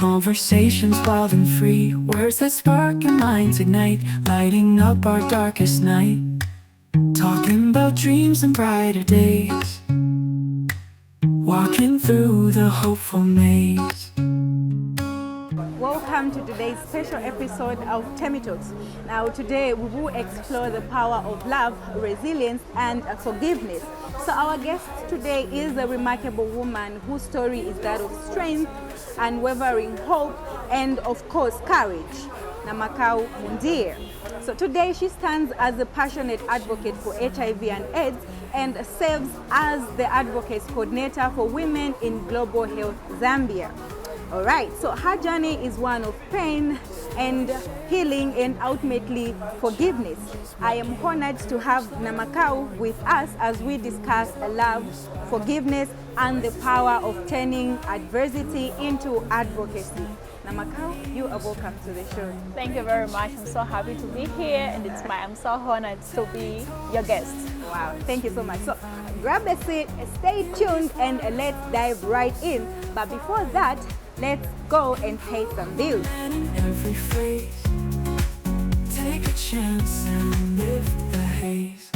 Conversations wild and free, words that spark our minds ignite, lighting up our darkest night. Talking about dreams and brighter days, walking through the hopeful maze. Welcome to today's special episode of Temmie Talks. Now today we will explore the power of love, resilience and forgiveness. So our guest today is a remarkable woman whose story is that of strength, unwavering hope and of course courage. Namakau Mundiah. So today she stands as a passionate advocate for HIV and AIDS and serves as the Advocates Coordinator for Women in Global Health Zambia. All right, so her journey is one of pain and healing and ultimately forgiveness. I am honored to have Namakau with us as we discuss love, forgiveness, and the power of turning adversity into advocacy. Namakau, you are welcome to the show. Thank you very much. I'm so happy to be here, and I'm so honored to be your guest. Wow, thank you so much. So grab a seat, stay tuned, and let's dive right in. But before that, let's go and pay some bills. And in every phrase, take a chance and lift the haze.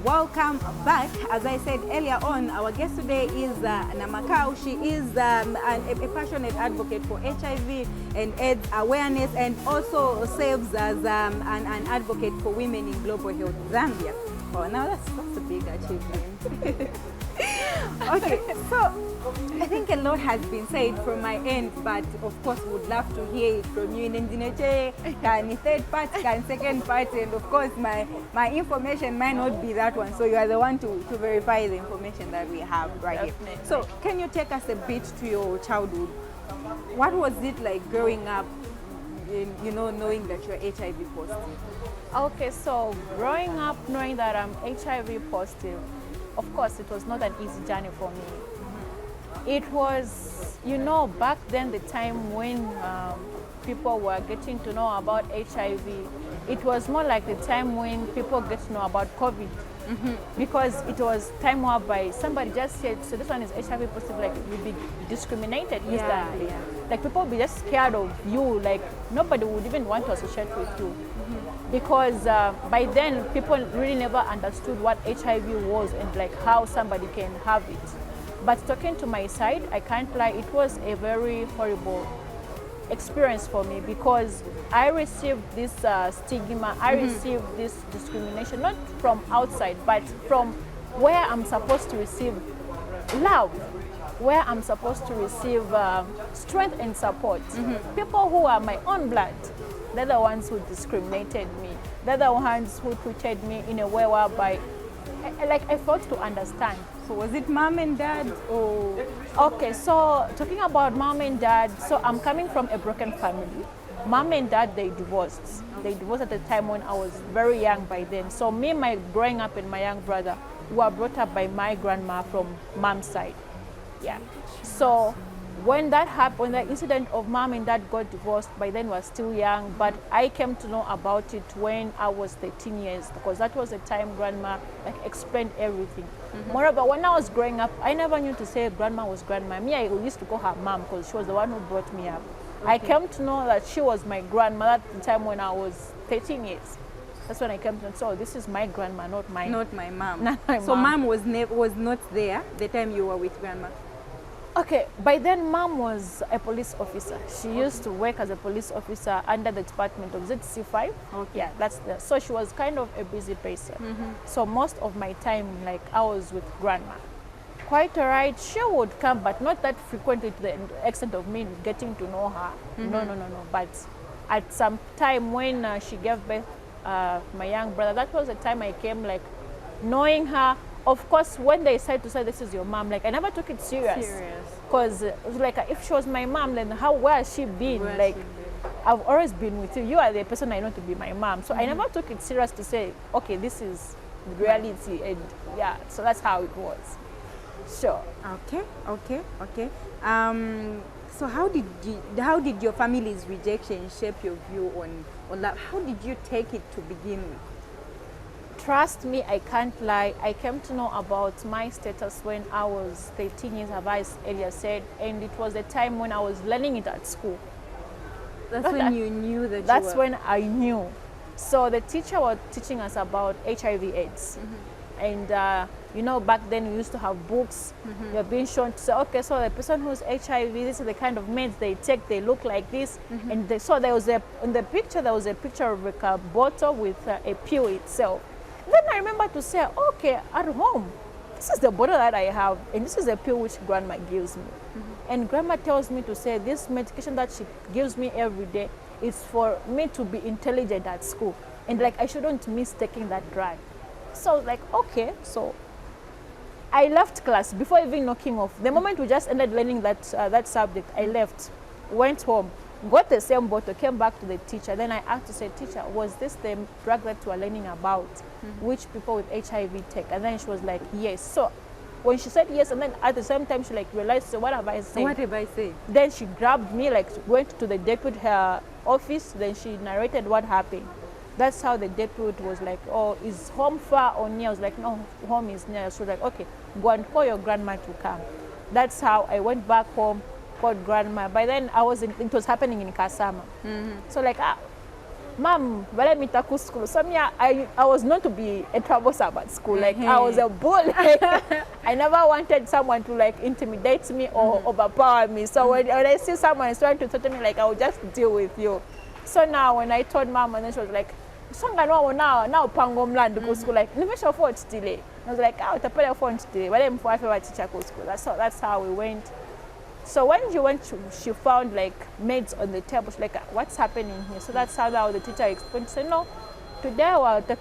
Welcome back. As I said earlier on, our guest today is Namakau. She is a passionate advocate for HIV and AIDS awareness and also serves as an advocate for women in global health Zambia. Oh, now that's a big achievement. Okay, so I think a lot has been said from my end, but of course would love to hear it from you. Can third part, can second part, and of course my information might not be that one, so you are the one to verify the information that we have right here. So can you take us a bit to your childhood? What was it like growing up, knowing that you're HIV positive? Okay, so growing up knowing that I'm HIV positive, of course it was not an easy journey for me. It was, back then the time when people were getting to know about HIV, it was more like the time when people get to know about COVID. Because it was time whereby somebody just said, so this one is HIV positive, like you'd be discriminated instantly. Yeah. Like people would be just scared of you, like nobody would even want to associate with you. Because by then people really never understood what HIV was and like how somebody can have it. But talking to my side, I can't lie, it was a very horrible experience for me because I received this stigma, I received this discrimination, not from outside, but from where I'm supposed to receive love, where I'm supposed to receive strength and support. People who are my own blood, they're the ones who discriminated me. They're the ones who treated me in a way whereby I failed to understand. So was it mom and dad or? Okay, so talking about mom and dad, so I'm coming from a broken family. Mom and dad, they divorced. They divorced at the time when I was very young by then. So me, my growing up and my young brother were brought up by my grandma from mom's side. Yeah. So when that happened, when the incident of mom and dad got divorced, by then was still young, but I came to know about it when I was 13 years, because that was the time grandma explained everything. Moreover, when I was growing up, I never knew to say grandma was grandma. Me, I used to call her mom because she was the one who brought me up. I came to know that she was my grandmother at the time when I was 13 years. That's when I came to know, so this is my grandma, not mine. Not my mom. Not my so mom. mom was not there the time you were with grandma? Okay, by then mom was a police officer. She used to work as a police officer under the department of ZC5. Okay. Yeah, so she was kind of a busy person. So most of my time, I was with grandma. Quite alright, she would come, but not that frequently to the extent of me getting to know her. No. But at some time when she gave birth my young brother, that was the time I came knowing her. Of course, when they said to say this is your mom, I never took it serious. Because it was if she was my mom, then where has she been? I've always been with you. You are the person I know to be my mom. So I never took it serious to say, okay, this is reality. And yeah, so that's how it was. Sure. Okay. So how did your family's rejection shape your view on love? How did you take it to begin with? Trust me, I can't lie. I came to know about my status when I was 13 years, as I earlier said, and it was the time when I was learning it at school. That's when you knew that That's when I knew. So the teacher was teaching us about HIV/AIDS, and you know, back then we used to have books. You're being shown to say, okay, so the person who's HIV, this is the kind of meds they take. They look like this, and so there was in the picture there was a picture of a bottle with a pill itself. Then I remember to say, okay, at home, this is the bottle that I have, and this is a pill which grandma gives me. And grandma tells me to say, this medication that she gives me every day is for me to be intelligent at school. And like, I shouldn't miss taking that drug. So I was like, okay, so I left class before even knocking off. The moment we just ended learning that subject, I left, went home, got the same bottle, came back to the teacher. Then I asked to say, teacher, was this the drug that you are learning about, which people with HIV take? And then she was like, yes. So when she said yes, and then at the same time she like realized, so what have I said? What have I said? Then she grabbed me, like went to the deputy office. Then she narrated what happened. That's how the deputy was like, oh, is home far or near? I was like, no, home is near. She was like, okay, go and call your grandma to come. That's how I went back home, called grandma. By then it was happening in Kasama. So like, Mom, let me tackle school. So me, I was known to be a troublesome at school. Like I was a bull. Like, I never wanted someone to like intimidate me or overpower me. So when I see someone trying to threaten me, like I will just deal with you. So now when I told Mom, and then she was like, "Songa no now pango mland go school like never show for today." I was like, "Ah, utapele phone today. But I'm for teacher go school." That's how we went. So when she went, she found like meds on the table. She's like, what's happening here? So that's how the teacher explained. She said, no, today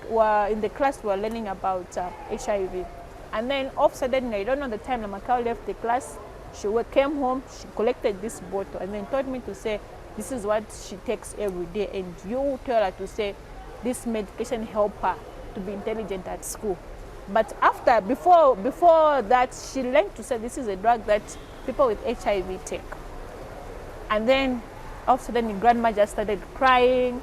we're in the class, we're learning about HIV. And then all of a sudden, I don't know the time Namakau left the class, she came home, she collected this bottle and then told me to say, this is what she takes every day. And you tell her to say, this medication help her to be intelligent at school. But before that, she learned to say, this is a drug that people with HIV take. And then all of a sudden grandma just started crying,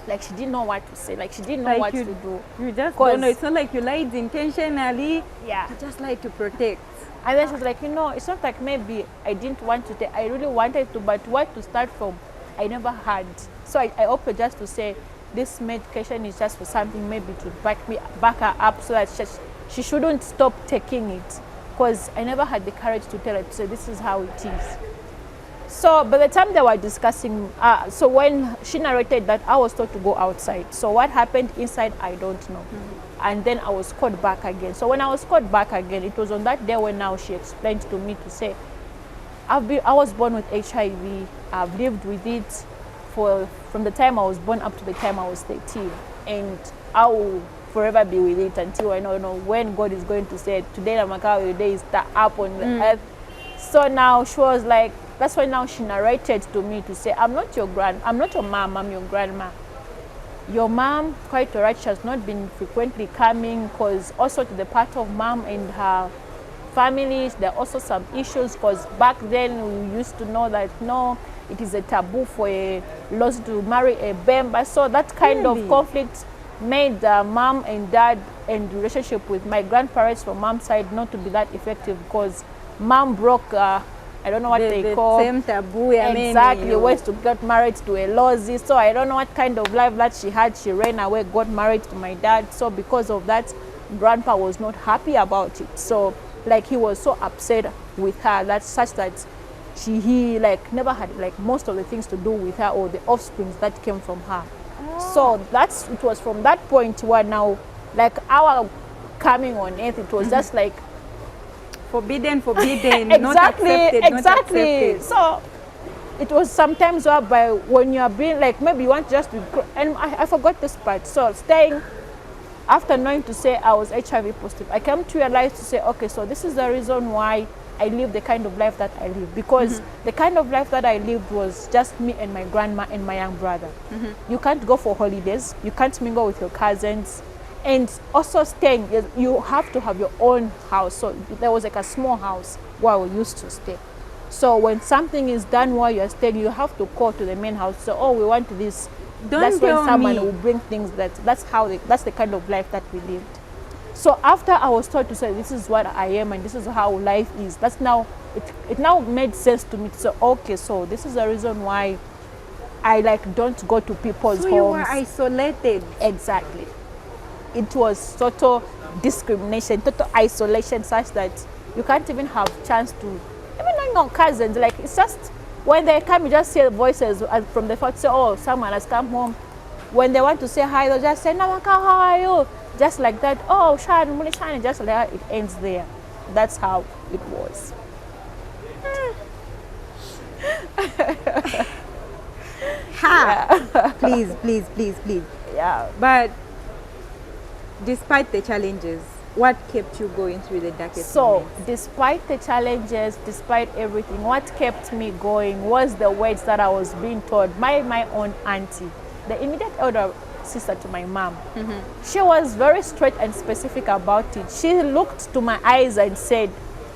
like she didn't know what to say, like she didn't know like what to do. You just don't know. It's not like you lied intentionally. Yeah. You just lied to protect. And then she was like, you know, it's not like maybe I didn't want to take, I really wanted to, but where to start from, I never had. So I opted just to say, this medication is just for something maybe to back her up so that she shouldn't stop taking it. Because I never had the courage to tell her to say, this is how it is. So by the time they were discussing, so when she narrated that, I was told to go outside. So what happened inside, I don't know. And then I was called back again. So when I was called back again, it was on that day when now she explained to me to say, I was born with HIV. I've lived with it from the time I was born up to the time I was 13. And I will forever be with it until I don't know when God is going to say, today Namakau, your day is up on the earth. So now she was like, that's why now she narrated to me to say, I'm not your mom, I'm your grandma. Your mom, quite alright, she has not been frequently coming because also to the part of mom and her families, there are also some issues because back then we used to know that no, it is a taboo for a lost to marry a Bemba. So that kind of conflict made mom and dad and relationship with my grandparents from mom's side not to be that effective because mom broke I don't know what they call same taboo. Exactly, ways to get married to a Lozi. So I don't know what kind of life that she had. She ran away, got married to my dad. So because of that, grandpa was not happy about it. So like he was so upset with her that such that he like never had like most of the things to do with her or the offsprings that came from her. So it was from that point where now like our coming on earth, it was just like forbidden, exactly, not accepted, exactly. Not accepted. So it was sometimes whereby when you are being like maybe you want just to, and I forgot this part. So staying after knowing to say I was HIV positive, I came to realize to say, okay, so this is the reason why I live the kind of life that I live, because the kind of life that I lived was just me and my grandma and my young brother. You can't go for holidays, you can't mingle with your cousins, and also staying, you have to have your own house. So there was like a small house where we used to stay. So when something is done while you're staying, you have to call to the main house. So, oh, we want this. That's when tell someone me. will bring things that's the kind of life that we lived. So after I was taught to say this is what I am and this is how life is, that's now it now made sense to me to say, okay, so this is the reason why I like don't go to people's So homes. you were isolated. Exactly. It was total discrimination, total isolation, such that you can't even have chance to even know cousins. Like it's just when they come, you just hear voices from the front say, oh, someone has come home. When they want to say hi, they'll just say, Namakau, how are you? Just like that. Oh, Shan, Muni Shan, just like that. It ends there. That's how it was. Ha! Please, please, please, please. Yeah. But despite the challenges, what kept you going through the darkest So, moments? despite the challenges, despite everything, what kept me going was the words that I was being told by my own auntie, the immediate elder sister to my mom. She was very straight and specific about it. She looked to my eyes and said,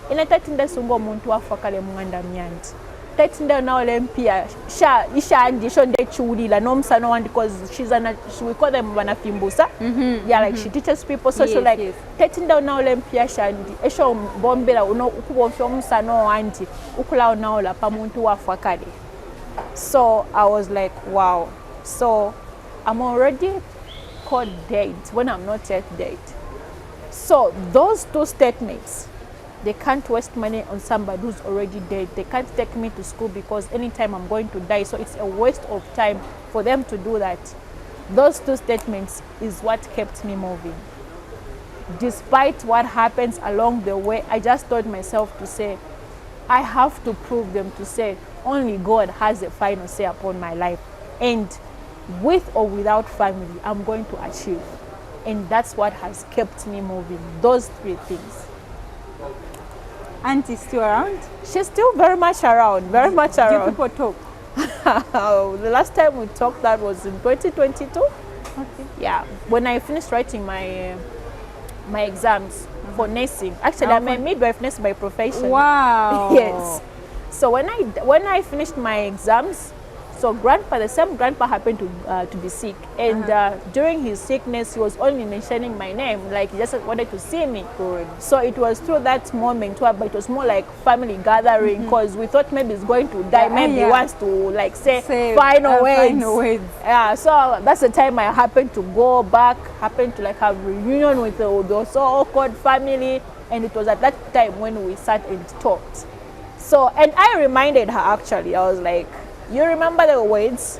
"Inatatinde sungo muntu wafakale munganda myanti. Tatinde na Olympia isha andisho nde chulila no msano one because we call them wanafimbusa. Yeah, like she teaches people, so she Yes, like yes. tatinde na Olympia shandi esho bombela uno ukubonfyo msano wanti ukula unaola pa muntu wafakale." So I was like, wow. So I'm already called dead when I'm not yet dead. So those two statements, they can't waste money on somebody who's already dead. They can't take me to school because anytime I'm going to die. So it's a waste of time for them to do that. Those two statements is what kept me moving. Despite what happens along the way, I just told myself to say, I have to prove them to say, only God has the final say upon my life. And with or without family, I'm going to achieve. And that's what has kept me moving. Those three things. Auntie still around? She's still very much around, very much Do around. people talk? The last time we talked, that was in 2022. Okay. Yeah, when I finished writing my exams for nursing. Actually, I'm a midwife nurse by profession. Wow. Yes. So when I finished my exams, so the same grandpa happened to be sick, and during his sickness, he was only mentioning my name, like he just wanted to see me. Good. So it was through that moment, but it was more like family gathering, because we thought maybe he's going to die, maybe he wants to like say final words. Final words. Yeah, so that's the time I happened to go back, happened to like have reunion with the so-called family, and it was at that time when we sat and talked. So, and I reminded her actually, I was like, you remember the words?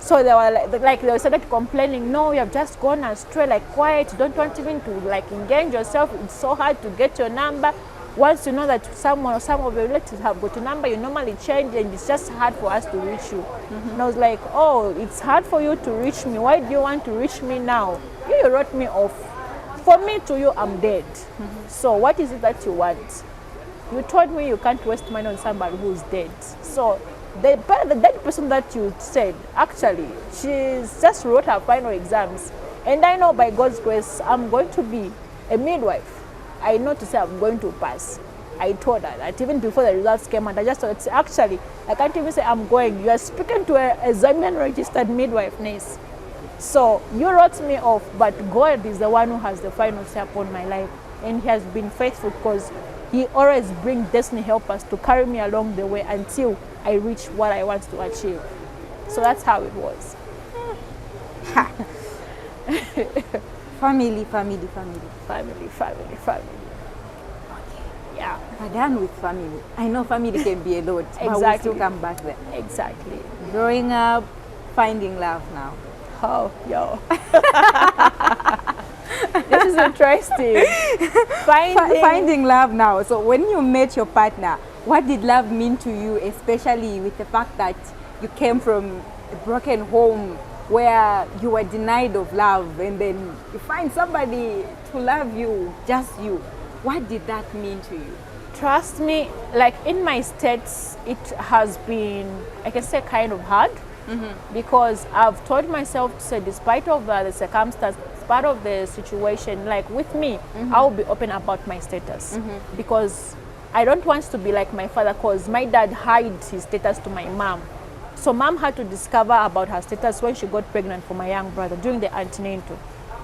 So they were like they started complaining, no, you have just gone astray, like quiet, you don't want even to like engage yourself, it's so hard to get your number. Once you know that some of your relatives have got your number, you normally change, and it's just hard for us to reach you. And I was like, oh, it's hard for you to reach me, why do you want to reach me now? You wrote me off. For me, to you, I'm dead. So what is it that you want? You told me you can't waste money on somebody who's dead. So the dead person that you said, actually, she just wrote her final exams. And I know by God's grace, I'm going to be a midwife. I know to say I'm going to pass. I told her that even before the results came out, I just thought, actually, I can't even say I'm going. You are speaking to a Zambian registered midwife nurse. So you wrote me off, but God is the one who has the final say upon my life. And he has been faithful, because he always brings destiny helpers to carry me along the way until I reach what I want to achieve. So that's how it was. Family. Family. Yeah. We're done with family. I know family can be a lot, but we'll Exactly. still come back there. Exactly. Growing up, finding love now. Oh, yo. This is interesting. Finding love now. So when you met your partner, what did love mean to you, especially with the fact that you came from a broken home where you were denied of love, and then you find somebody to love you, just you. What did that mean to you? Trust me, like in my states, it has been, I can say, kind of hard. Because I've taught myself to say, despite of the circumstance, part of the situation, like with me, I'll be open about my status. Because I don't want to be like my father, because my dad hid his status to my mom. So mom had to discover about her status when she got pregnant for my young brother during the antenatal.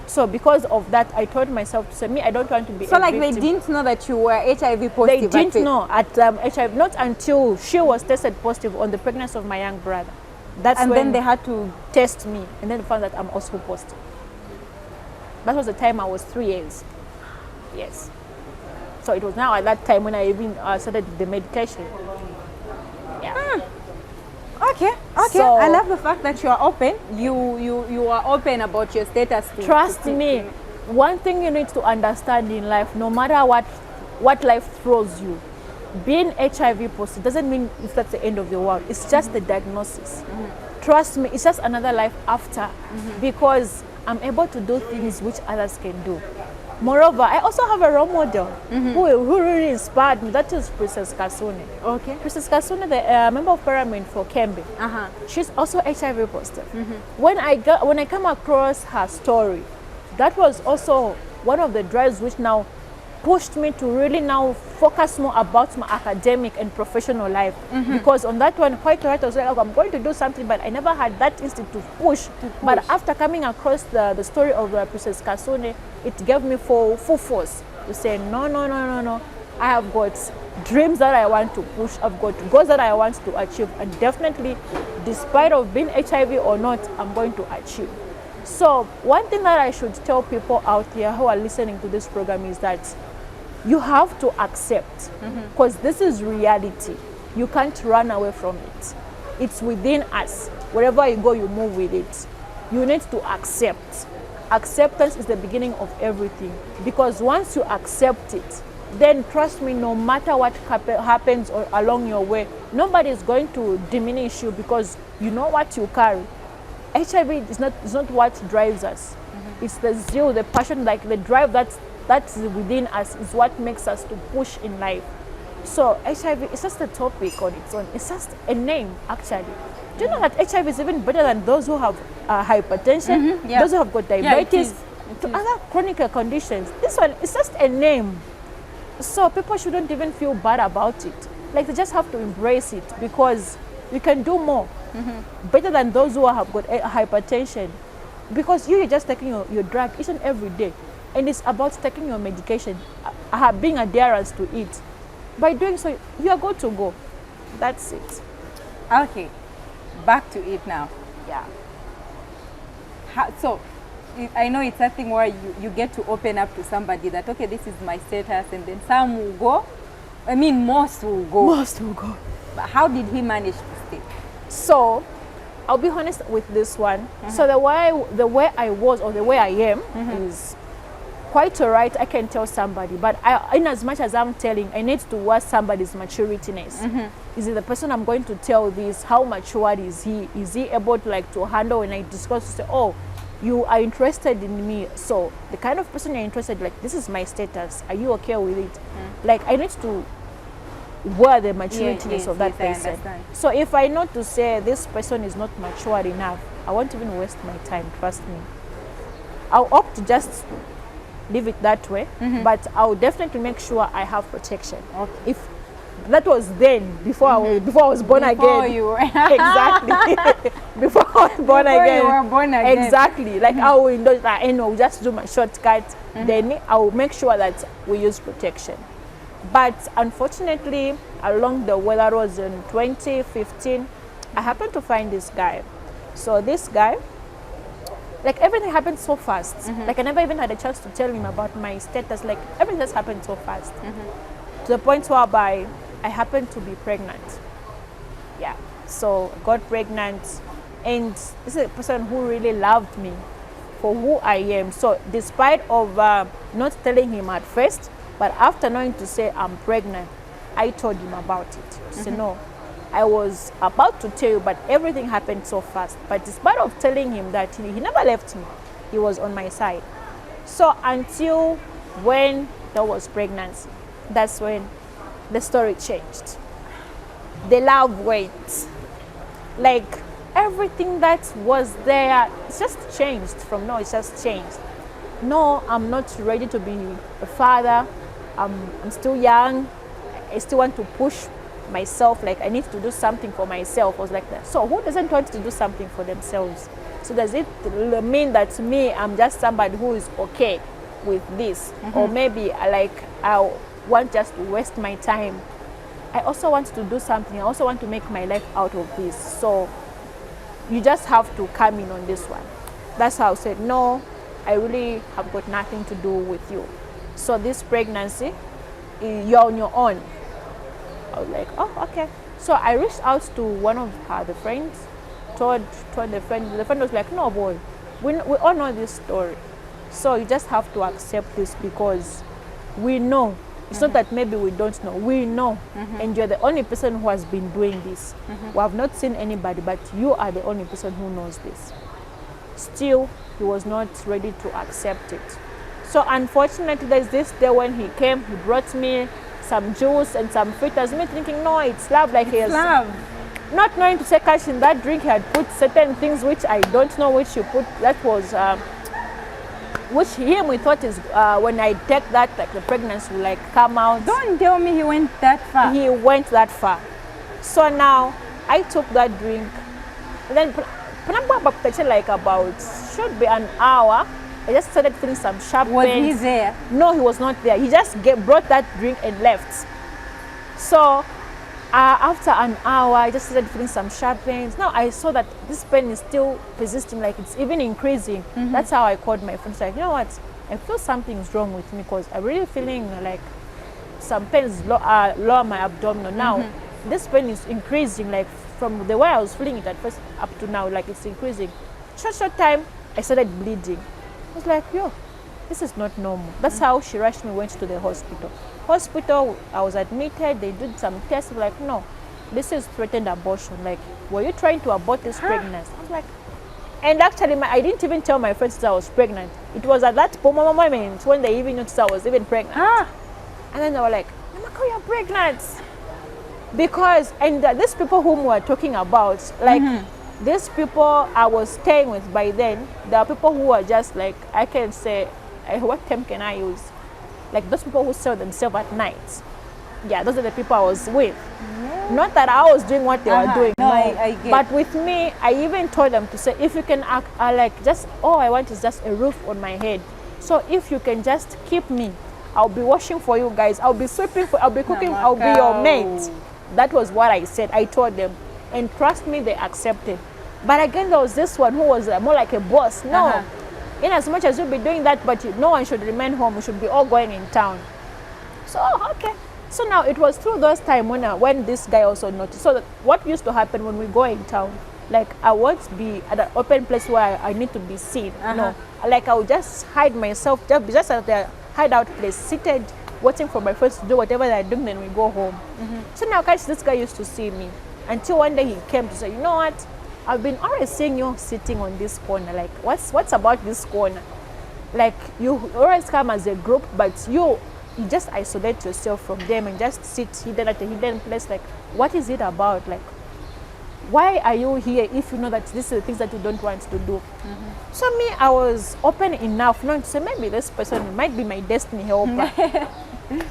So because of that, I told myself to say, me, I don't want to be So a like victim. they didn't know that you were HIV They positive? didn't know at HIV, not until she was tested positive on the pregnancy of my young brother. That's And when then they had to... test me, and then found that I'm also positive. That was the time I was 3 years. Yes. So it was now at that time when I even started the medication. Yeah. Okay, okay. So- I love the fact that you are open. You are open about your status. Trust me, one thing you need to understand in life, no matter what life throws you, being HIV positive doesn't mean if that's the end of the world. It's just the diagnosis. Trust me, it's just another life after, because I'm able to do things which others can do. Moreover, I also have a role model who really inspired me. That is Princess Kasune. Okay. Princess Kasune, the member of parliament for Kembe. She's also HIV positive. When I come across her story, that was also one of the drives which now pushed me to really now focus more about my academic and professional life. Because on that one, quite right, I was like, oh, I'm going to do something, but I never had that instinct to push. But after coming across the story of Princess Kasune, it gave me full force to say, no. I have got dreams that I want to push. I've got goals that I want to achieve. And definitely, despite of being HIV or not, I'm going to achieve. So one thing that I should tell people out here who are listening to this program is that you have to accept, because this is reality. You can't run away from it. It's within us. Wherever you go, you move with it. You need to accept. Acceptance is the beginning of everything, because once you accept it, then trust me, no matter what happens or along your way, nobody is going to diminish you, because you know what you carry. HIV is not what drives us. It's the zeal, the passion, like the drive that's within us is what makes us to push in life. So HIV is just a topic on its own. It's just a name, actually. Do you know that HIV is even better than those who have hypertension, those who have got diabetes, to other chronic conditions? This one is just a name. So people shouldn't even feel bad about it. Like, they just have to embrace it, because you can do more. Better than those who have got hypertension, because you're just taking your drug each and every day, and it's about taking your medication, being adherence to it. By doing so, you are good to go. That's it. Okay, back to it now. Yeah. So I know it's a thing where you get to open up to somebody that, okay, this is my status, and then some will go. I mean, most will go. Most will go. But how did he manage to stay? So I'll be honest with this one. So the way I was, or the way I am, is quite all right. I can tell somebody, but in as much as I'm telling, I need to watch somebody's maturityness. Is it the person I'm going to tell this? How matured is he? Is he able to to handle when I discuss, to say, oh, you are interested in me? So the kind of person you're interested, like, this is my status. Are you okay with it? Like, I need to wear the maturityness of that person. So if I know to say this person is not mature enough, I won't even waste my time, trust me. I'll opt to just leave it that way, but I'll definitely make sure I have protection. Okay. If that was then, before I was born again. You were Exactly. Before I was born again. You were born again. Exactly. Like, I will indulge that, just do my shortcut. Then I will make sure that we use protection. But unfortunately, along the way, that was in 2015, I happened to find this guy. So this guy, like, everything happened so fast. Like, I never even had a chance to tell him about my status. Like, everything just happened so fast. To the point whereby I happened to be pregnant. Yeah. So I got pregnant, and this is a person who really loved me for who I am. So despite of not telling him at first, but after knowing to say I'm pregnant, I told him about it. To say, no, I was about to tell you, but everything happened so fast. But despite of telling him that, he never left me. He was on my side. So until when there was pregnancy, that's when the story changed. The love went. Like, everything that was there, it's just changed from now. It's just changed. No, I'm not ready to be a father. I'm still young. I still want to push myself, like I need to do something for myself. I was like that. So who doesn't want to do something for themselves? So does it mean that me, I'm just somebody who is okay with this? Or maybe like I want just to waste my time? I also want to do something. I also want to make my life out of this. So you just have to come in on this one. That's how I said, no, I really have got nothing to do with you. So this pregnancy, you're on your own. I was like, oh, okay. So I reached out to one of the friends, told the friend. The friend was like, no, boy, we all know this story. So you just have to accept this because we know. It's not that maybe we don't know. We know. And you're the only person who has been doing this. We have not seen anybody, but you are the only person who knows this. Still, he was not ready to accept it. So unfortunately, there's this day when he came, he brought me some juice and some fritters. Me thinking, no, it's love. Like It's love. not knowing to say, gosh, in that drink he had put certain things which I don't know which you put. That was which we thought is when I take that, like the pregnancy will like come out. Don't tell me he went that far. He went that far. So now I took that drink. Then like about should be an hour. I just started feeling some sharp Was pains. he there? No, he was not there. He just brought that drink and left. So after an hour, I just started feeling some sharp pains. Now I saw that this pain is still persisting, like it's even increasing. That's how I called my friends, like, you know what? I feel something's wrong with me because I'm really feeling like some pains lower my abdominal. Now this pain is increasing, like from the way I was feeling it at first up to now, like it's increasing. Short time, I started bleeding. I was like, yo, this is not normal. That's how she rushed me, went to the hospital. I was admitted, they did some tests, like, no, this is threatened abortion. Like, were you trying to abort this pregnancy? I was like, and actually, I didn't even tell my friends that I was pregnant. It was at that moment when they even noticed I was even pregnant. And then they were like, Namakau, you're pregnant. Because, and these people whom we are talking about, like, these people I was staying with by then, there are people who are just like, I can say, what term can I use? Like those people who sell themselves at night. Yeah, those are the people I was with. Yeah. Not that I was doing what they were doing. No, I get. But with me, I even told them to say, if you can act, like just, all I want is just a roof on my head. So if you can just keep me, I'll be washing for you guys. I'll be sweeping, I'll be cooking, I'll be your mate. That was what I said. I told them. And trust me, they accepted. But again, there was this one who was more like a boss. No. In as much as you'll be doing that, but no one should remain home. We should be all going in town. So, okay. So now it was through those times when this guy also noticed. So what used to happen when we go in town, like I won't be at an open place where I need to be seen. No. Like I would just hide myself, just at the hideout place, seated, waiting for my friends to do whatever they're doing, then we go home. So now, guys, this guy used to see me. Until one day he came to say, you know what? I've been always seeing you sitting on this corner. Like, what's about this corner? Like, you always come as a group, but you just isolate yourself from them and just sit hidden at a hidden place. Like, what is it about? Like, why are you here if you know that these are the things that you don't want to do? So me, I was open enough not to say, maybe this person might be my destiny helper.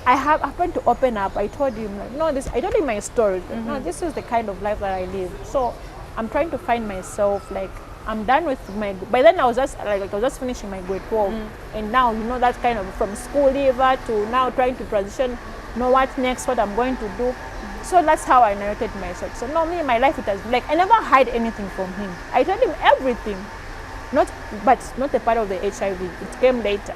I happened to open up. I told him, like, no, I told him my story. Like, no, this is the kind of life that I live. So I'm trying to find myself. Like, I'm done with by then I was just finishing my grade 12. And now, you know, that kind of from school leaver to now trying to transition, know what next, what I'm going to do. So that's how I narrated myself. So no, me, my life, it has been like, I never hide anything from him. I told him everything. But not a part of the HIV. It came later.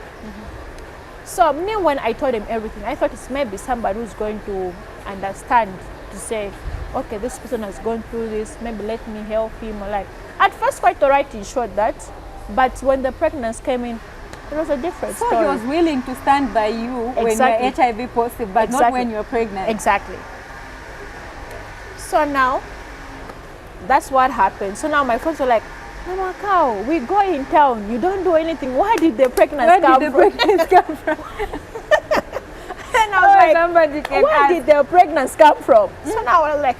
So me, when I told him everything, I thought it's maybe somebody who's going to understand, to say, okay, this person has gone through this, maybe let me help him. Or like, at first quite alright, he showed that, but when the pregnancy came in, it was a different story. So he was willing to stand by you when you're HIV positive, but not when you're pregnant. Exactly. So now, that's what happened. So now my friends were like, Namakau, we go in town, you don't do anything. Where did the pregnancy come from? And I was like, where did the pregnancy come from? So now I was like,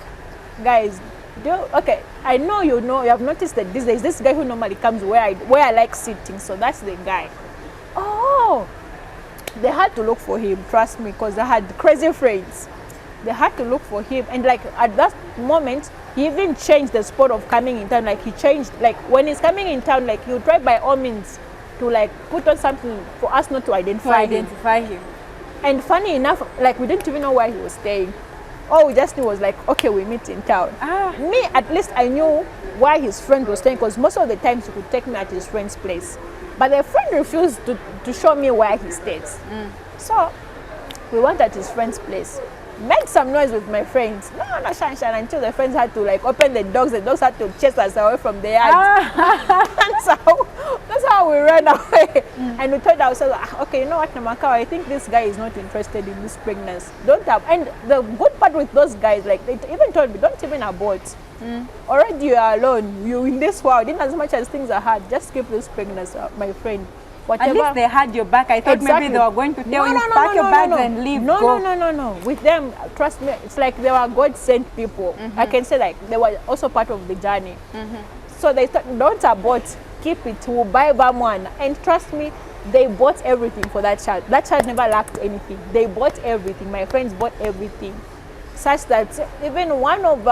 guys, okay, I know you have noticed that these days, this guy who normally comes where I like sitting, so that's the guy. Oh, they had to look for him, trust me, because I had crazy friends. they had to look for him. And like at that moment, he even changed the spot of coming in town. Like he changed, like when he's coming in town, like he'll try by all means to like put on something for us not to identify him. And funny enough, like we didn't even know where he was staying. All we just knew was like, okay, we meet in town. Me, at least I knew why his friend was staying, because most of the times he could take me at his friend's place. But the friend refused to show me where he stays. So we went at his friend's place. Made some noise with my friends. No, shine, until the friends had to like open the dogs. The dogs had to chase us away from the yard. That's how we ran away. And we told ourselves, okay, you know what, Namakau, I think this guy is not interested in this pregnancy. Don't have. And the good part with those guys, like they even told me, don't even abort. Already you are alone. You in this world. In as much as things are hard, just keep this pregnancy, my friend. Whatever. At least they had your back. I thought maybe they were going to tell you, pack your bags and leave. No. With them, trust me, it's like they were God-sent people. I can say like they were also part of the journey. So they thought, don't abort, keep it, we'll buy one. And trust me, they bought everything for that child. That child never lacked anything. They bought everything. My friends bought everything. Such that even one of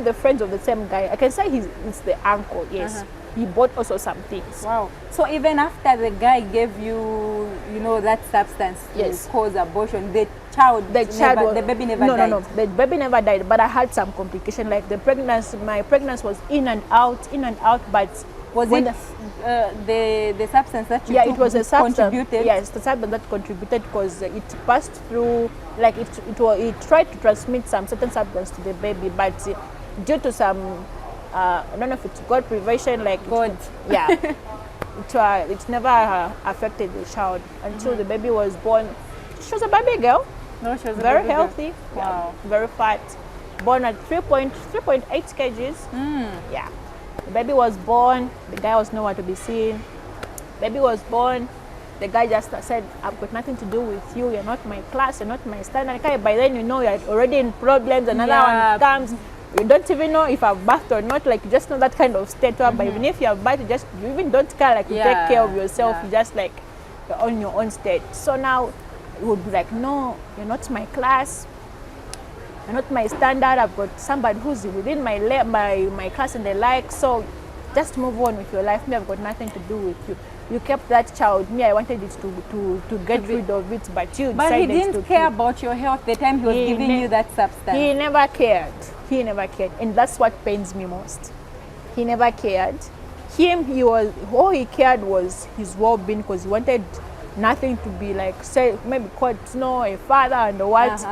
the friends of the same guy, I can say it's the uncle, yes. He bought also some things. Wow. So even after the guy gave you, that substance to cause abortion, the baby never died? No, the baby never died, but I had some complication. Like my pregnancy was in and out, but was it the substance that you took it was a substance. Contributed? Yes, the substance that contributed, because it passed through, like it tried to transmit some certain substance to the baby, but due to some I don't know if it's God prevention, like God. It never affected the child until the baby was born. She was a baby girl. No, she was very healthy. Wow. Very fat. Born at 3.8 kgs. Yeah. The baby was born. The guy was nowhere to be seen. Baby was born. The guy just said, I've got nothing to do with you. You're not my class. You're not my standard. By then, you're already in problems. Another one comes. You don't even know if I've birthed or not, like you just know that kind of state. But even if you have birthed, you even don't care, like you take care of yourself. You just like you're on your own state. So now you would be like, no, you're not my class. You're not my standard. I've got somebody who's within my class and the like. So just move on with your life. Me, I've got nothing to do with you. You kept that child. Me, I wanted it to get rid of it, but you decided to. But he didn't care about your health the time he was giving you that substance. He never cared. He never cared, and that's what pains me most. He never cared. All he cared was his well-being, because he wanted nothing to be like, say, maybe called a father and what.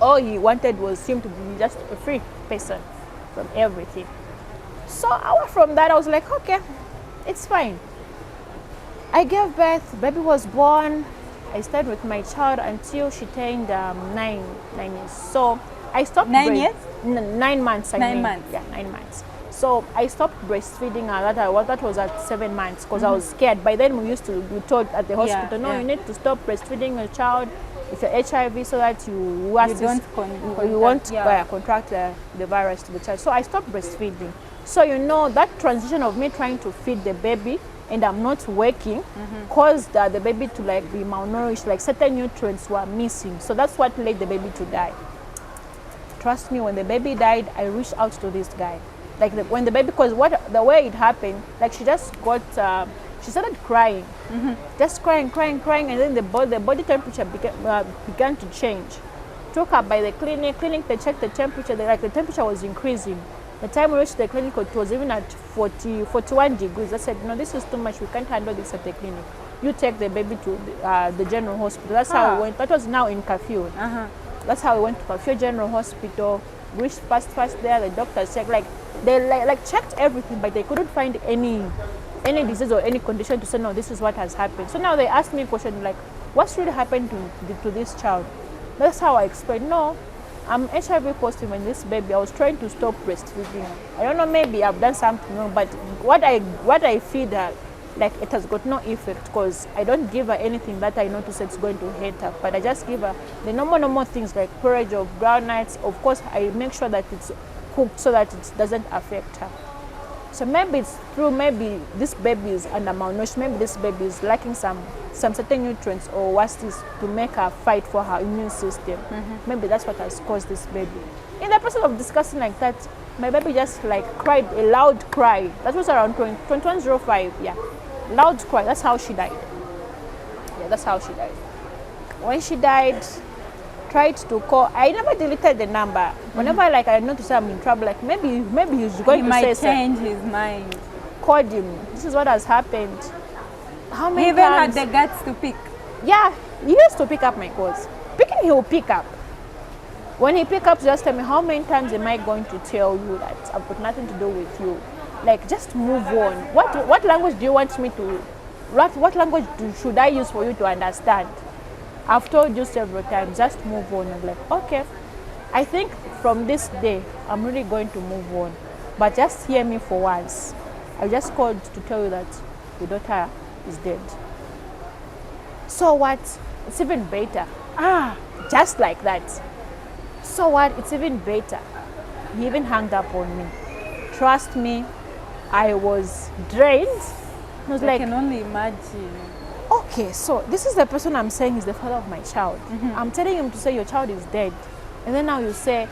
All he wanted was him to be just a free person from everything. So from that, I was like, okay, it's fine. I gave birth, baby was born. I stayed with my child until she turned 9 years. So I stopped 9 years? 9 months. 9 months. Yeah, 9 months. So I stopped breastfeeding her. That was at 7 months, because I was scared. By then we told at the hospital, you need to stop breastfeeding your child with your HIV, so that you won't contract the virus to the child. So I stopped breastfeeding. So that transition of me trying to feed the baby and I'm not working caused the baby to like be malnourished, like certain nutrients were missing. So that's what led the baby to die. Trust me, when the baby died, I reached out to this guy. Like when the baby, because the way it happened, like she just she started crying, just crying, and then the body temperature began to change. Took her by the clinic, they checked the temperature, the temperature was increasing. The time we reached the clinic, it was even at 41 degrees. I said, no, this is too much, we can't handle this at the clinic. You take the baby to the general hospital. That's how we went. That was now in Kafue. That's how we went to Kafue General Hospital. Reached fast there. The doctors checked, they checked everything, but they couldn't find any disease or any condition to say, no, this is what has happened. So now they asked me a question like, what's really happened to this child? That's how I explained, no, I'm HIV positive in this baby. I was trying to stop breastfeeding. I don't know, maybe I've done something wrong, but what I feed her, like it has got no effect, because I don't give her anything that I notice it's going to hurt her, but I just give her the normal things like porridge of groundnuts. Of course, I make sure that it's cooked so that it doesn't affect her. So maybe it's true, maybe this baby is under malnourished, maybe this baby is lacking some certain nutrients or what's this to make her fight for her immune system. Maybe that's what has caused this baby. In the process of discussing like that, my baby just like cried a loud cry. That was around 2105, yeah. Loud cry, that's how she died. Yeah, that's how she died. When she died, tried to call. I never deleted the number. Whenever like I noticed I'm in trouble, like maybe he's going to say He might something. change his mind. Called him. This is what has happened. How many He even had times? the guts to pick. Yeah, he used to pick up my calls. Picking, he will pick up. When he pick up, just tell me, how many times am I going to tell you that I've got nothing to do with you? Like, just move on. What language do you want me to? What language should I use for you to understand? I've told you several times, just move on. I'm like, okay. I think from this day, I'm really going to move on. But just hear me for once. I just called to tell you that your daughter is dead. So what? It's even better. Just like that. So what? It's even better. He even hung up on me. Trust me, I was drained. I was I like, can only imagine. okay, so this is the person I'm saying is the father of my child. I'm telling him to say your child is dead. And then now you say,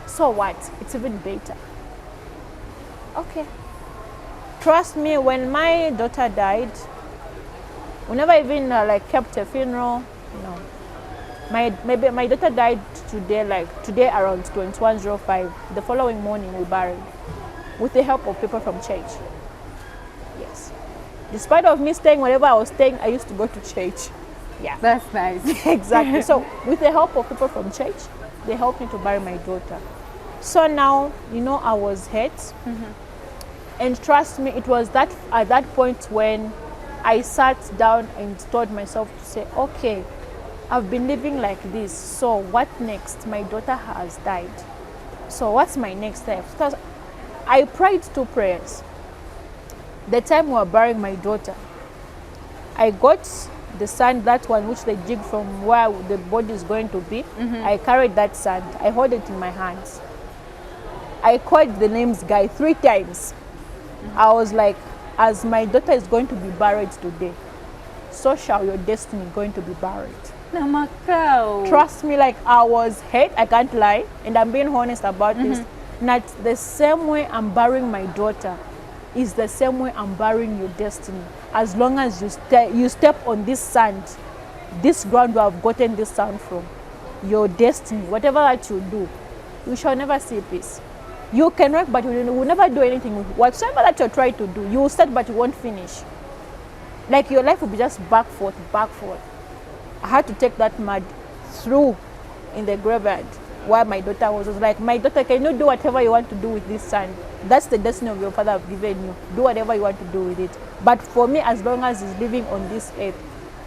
so what? It's even better. Okay. Trust me, when my daughter died, we never even like kept a funeral. No. My daughter died today around 2105. The following morning we buried with the help of people from church. Yes. Despite of me staying wherever I was staying, I used to go to church. Yeah. That's nice. Exactly. So with the help of people from church, they helped me to bury my daughter. So now, I was hurt. And trust me, it was at that point when I sat down and told myself to say, okay, I've been living like this. So what next? My daughter has died. So what's my next step? Because I prayed 2 prayers. The time we were burying my daughter, I got the sand, that one which they dig from where the body is going to be. I carried that sand. I hold it in my hands. I called the names guy 3 times. I was like, as my daughter is going to be buried today, so shall your destiny going to be buried. Namakau. Trust me, like I was hurt, I can't lie, and I'm being honest about this. Not the same way I'm burying my daughter is the same way I'm burying your destiny. As long as you step on this sand, this ground where I've gotten this sand from, your destiny, whatever that you do, you shall never see peace. You can work, but you will never do anything with whatsoever that you're trying to do. You will start, but you won't finish. Like your life will be just back, forth, back, forth. I had to take that mud through in the graveyard where my daughter was. I was like, my daughter, can you do whatever you want to do with this sand? That's the destiny of your father have given you. Do whatever you want to do with it. But for me, as long as he's living on this earth,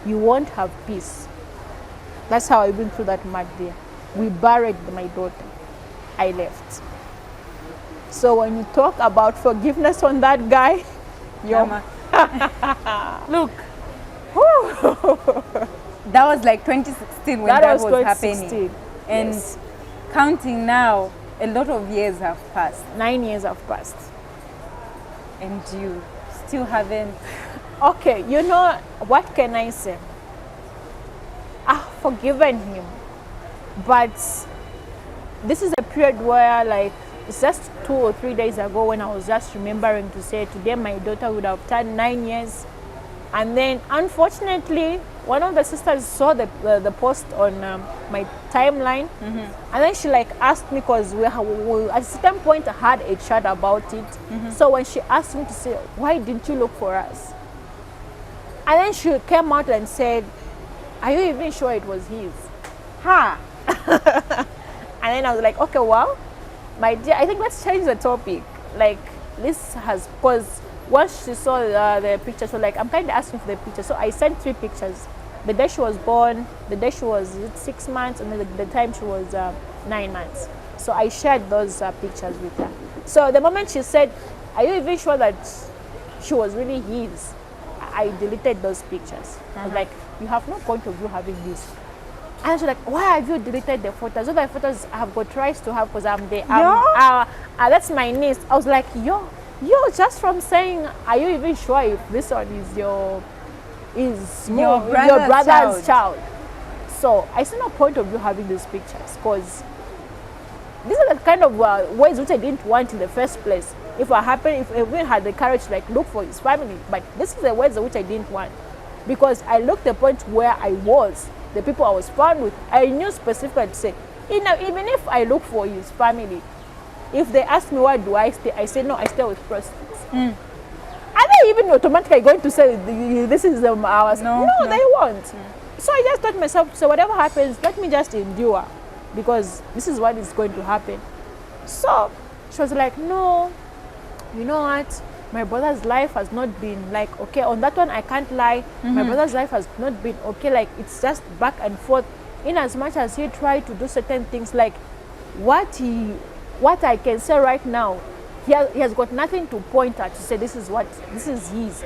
you won't have peace. That's how I went through that mud there. We buried my daughter. I left. So when you talk about forgiveness on that guy, Look. That was like 2016 when that was happening. And yes. Counting now, a lot of years have passed. 9 years have passed. And you still haven't. Okay, what can I say? I've forgiven him. But this is a period where, like, it's just 2 or 3 days ago when I was just remembering to say today my daughter would have turned 9 years. And then, unfortunately, one of the sisters saw the post on my timeline, and then she asked me, because we at a certain point I had a chat about it. So when she asked me to say, why didn't you look for us? And then she came out and said, are you even sure it was his? And then I was like, okay, well, my dear, I think let's change the topic. Like, this has, because once she saw the picture, so I'm kind of asking for the picture. So I sent 3 pictures. The day she was born, the day she was 6 months, and then the time she was 9 months. So I shared those pictures with her. So the moment she said, are you even sure that she was really his? I deleted those pictures. I was like, you have no point of you having this. And she's like, why have you deleted the photos? All the photos I have got tries to have, because I'm there. That's my niece. I was like, you Yo, just from saying, are you even sure if this one is your brother's child? So I see no point of you having these pictures, because these are the kind of ways which I didn't want in the first place. If we had the courage to like look for his family, but this is the ways which I didn't want, because I looked the point where I was, the people I was found with, I knew specifically to say, even if I look for his family, if they ask me where do I stay, I say no, I stay with prostitutes. Are they even automatically going to say this is ours? No, they won't. So I just thought myself, so whatever happens, let me just endure, because this is what is going to happen. So she was like, no, you know what? My brother's life has not been like, okay, on that one I can't lie. My brother's life has not been okay, like it's just back and forth. In as much as he tried to do certain things, like what I can say right now, he has got nothing to point at to say this is his.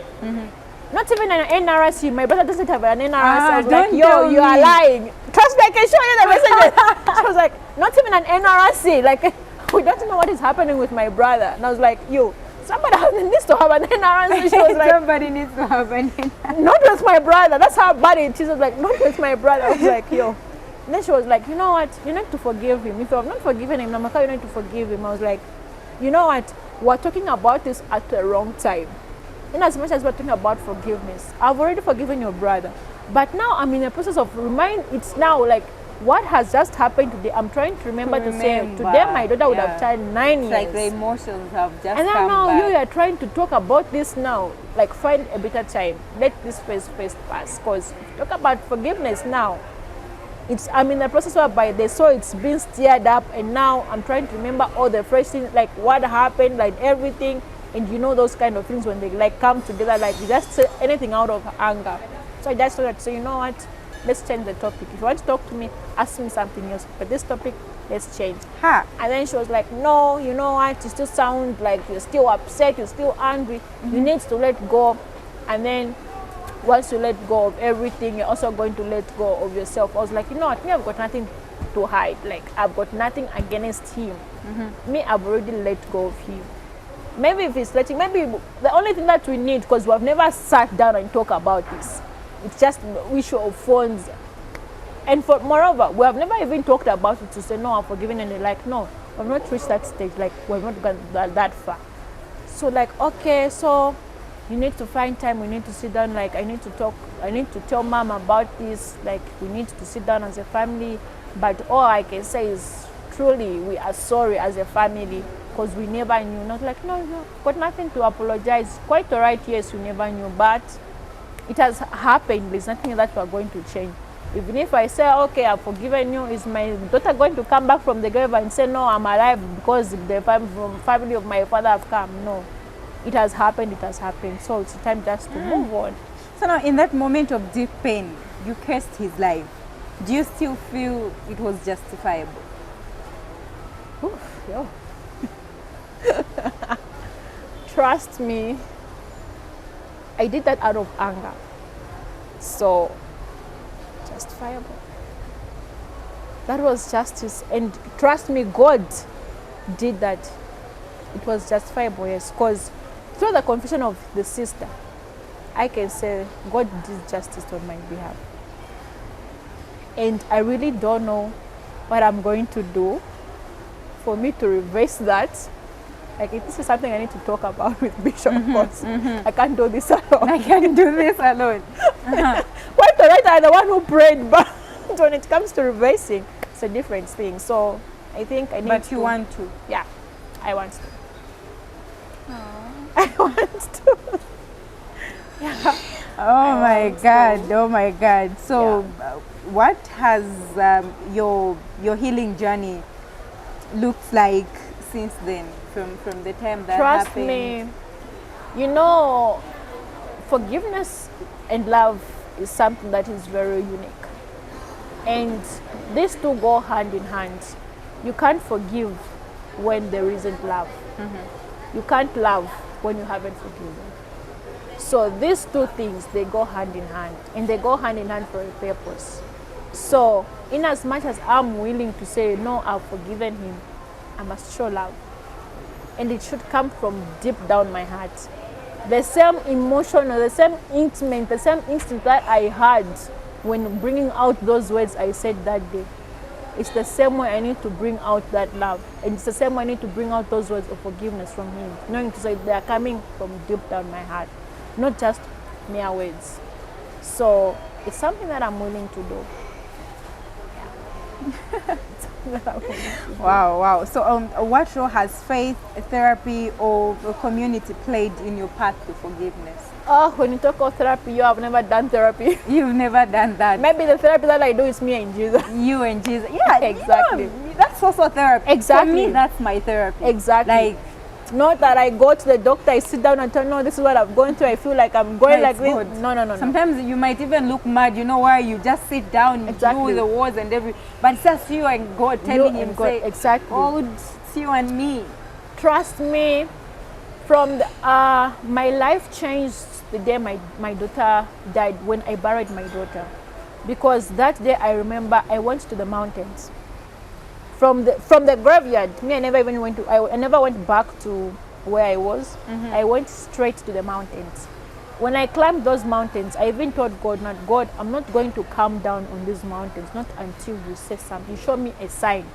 Not even an NRC. My brother doesn't have an NRC. I was like, yo, you are lying. Trust me, I can show you the messages. She was like, not even an NRC. Like, we don't know what is happening with my brother. And I was like, yo, somebody needs to have an NRC. She was like, somebody needs to have an NRC. Not with my brother. That's how bad it is. She was like, not with my brother. I was like, yo. And then she was like, you know what? You need to forgive him. If you have not forgiven him, Namakau, you need to forgive him. I was like, you know what? We're talking about this at the wrong time. In as much as we're talking about forgiveness, I've already forgiven your brother. But now I'm in a process of it's now like what has just happened today. I'm trying to remember to say, today my daughter would have turned 9 years. Like the emotions have just and then come now back. you are trying to talk about this now. Like find a better time. Let this phase pass. Because talk about forgiveness now. I'm in the process whereby they saw it's been stirred up, and now I'm trying to remember all the fresh things, like what happened, like everything, and you know those kind of things when they like come together, like you just say anything out of anger. So I just started to say, you know what, let's change the topic. If you want to talk to me, ask me something else, but this topic, let's change. And then she was like, no, you know what, you still sound like you're still upset, you're still angry, you need to let go. And then once you let go of everything, you're also going to let go of yourself. I was like, you know what, me, I've got nothing to hide. Like, I've got nothing against him. Me, I've already let go of him. Maybe if he's maybe the only thing that we need, because we have never sat down and talk about this, it's just the issue of phones. And moreover, we have never even talked about it to say, no, I'm forgiven, and they're like, no, we've not reached that stage, like, we've not gone that far. So like, okay, so you need to find time, we need to sit down, like I need to talk, I need to tell mom about this, like we need to sit down as a family. But all I can say is truly we are sorry as a family, because we never knew. Not like, no, got nothing to apologize. Quite all right, yes, we never knew, but it has happened. There's nothing that we're going to change. Even if I say, okay, I've forgiven you, is my daughter going to come back from the grave and say, no, I'm alive because the family of my father have come? No. It has happened, so it's time just to move on. So now, in that moment of deep pain, you cursed his life. Do you still feel it was justifiable? Oof, yo. Trust me, I did that out of anger. So, justifiable. That was justice, and trust me, God did that. It was justifiable, yes, because through the confession of the sister, I can say God did justice on my behalf. And I really don't know what I'm going to do for me to reverse that. Like, if this is something I need to talk about with Bishop, because I can't do this alone. I can't do this alone. Quite all right, I'm the one who prayed, but when it comes to reversing, it's a different thing. So I think I need to. But you want to? Yeah, I want to. I want to. Yeah. Oh my God! Oh my God! So, what has your healing journey looked like since then? From the time that Trust happened? me, you know, forgiveness and love is something that is very unique, and these two go hand in hand. You can't forgive when there isn't love. You can't love when you haven't forgiven. So these two things, they go hand in hand, and they go hand in hand for a purpose. So in as much as I'm willing to say, no, I've forgiven him, I must show love. and it should come from deep down my heart. The same emotion or the same intimate, the same instinct that I had when bringing out those words I said that day. It's the same way I need to bring out that love. And it's the same way I need to bring out those words of forgiveness from him, knowing to say they are coming from deep down my heart, not just mere words. So it's something that I'm willing to do. Wow. So what role has faith, therapy, or a community played in your path to forgiveness? Oh, when you talk about therapy, you have never done therapy. You've never done that. Maybe the therapy that I do is me and Jesus. You and Jesus. Yeah, Exactly. you know, that's also therapy. Exactly. For me, that's my therapy. Exactly. Like, not that I go to the doctor, I sit down and tell, no, this is what I'm going through. I feel like I'm going like this. good. No. Sometimes you might even look mad, you know why? You just sit down, Exactly. do the words and everything. But it's just you and God telling him, God, say, exactly. God, it's you and me. Trust me, from the, my life changed the day my daughter died, when I buried my daughter. Because that day I remember I went to the mountains. From the graveyard, me, I never even went to, I never went back to where I was. I went straight to the mountains. When I climbed those mountains, I even told God, not God, I'm not going to come down on these mountains, not until you say something, you show me a sign.